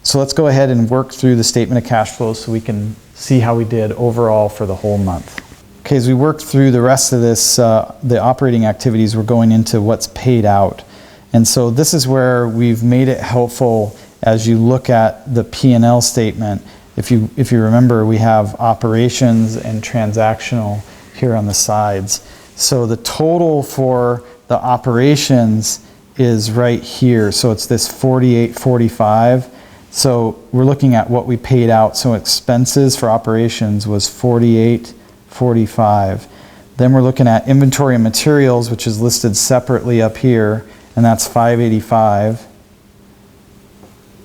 So let's go ahead and work through the statement of cash flow so we can see how we did overall for the whole month. Okay, as we work through the rest of this, the operating activities, we're going into what's paid out. And so this is where we've made it helpful as you look at the P&L statement. If you remember, we have operations and transactional here on the sides. So the total for the operations is right here. So it's this 48.45. So we're looking at what we paid out. So expenses for operations was 48.45. Then we're looking at inventory and materials, which is listed separately up here, and that's 585.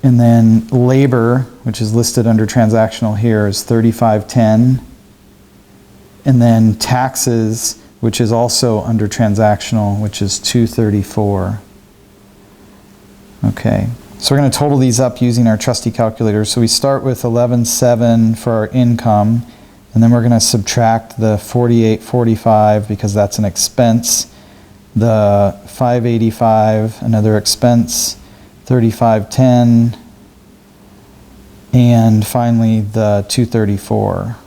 And then labor, which is listed under transactional here, is 3510. And then taxes, which is also under transactional, which is 234. Okay, so we're going to total these up using our trusty calculator. So we start with 11.7 for our income, and then we're going to subtract the 48.45 because that's an expense, the 585, another expense, 3510, and finally the 234.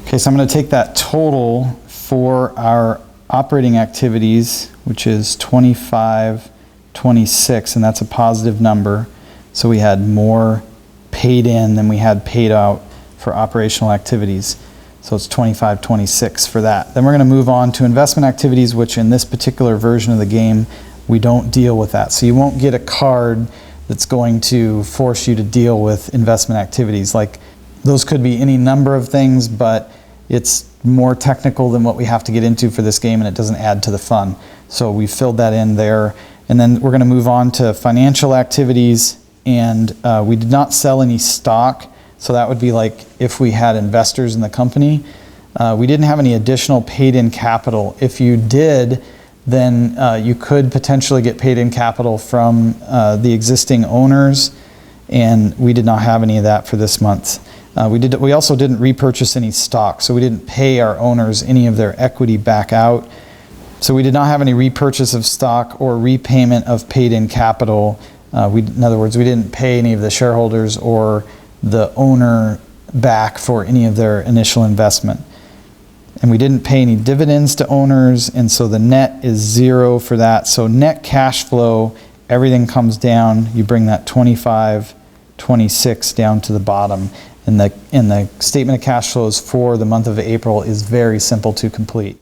Okay, so I'm going to take that total for our operating activities, which is 2526, and that's a positive number. So we had more paid in than we had paid out for operational activities. So it's 2526 for that. Then we're going to move on to investment activities, which in this particular version of the game, we don't deal with that. So you won't get a card that's going to force you to deal with investment activities. Like, those could be any number of things, but it's more technical than what we have to get into for this game, and it doesn't add to the fun. So we filled that in there. And then we're going to move on to financial activities, and we did not sell any stock. So that would be like if we had investors in the company. We didn't have any additional paid-in capital. If you did, then you could potentially get paid-in capital from the existing owners, and we did not have any of that for this month. We also didn't repurchase any stock, so we didn't pay our owners any of their equity back out. So we did not have any repurchase of stock or repayment of paid-in capital. In other words, we didn't pay any of the shareholders or the owner back for any of their initial investment. And we didn't pay any dividends to owners, and so the net is 0 for that. So net cash flow, everything comes down. You bring that 2526 down to the bottom. And the statement of cash flows for the month of April is very simple to complete.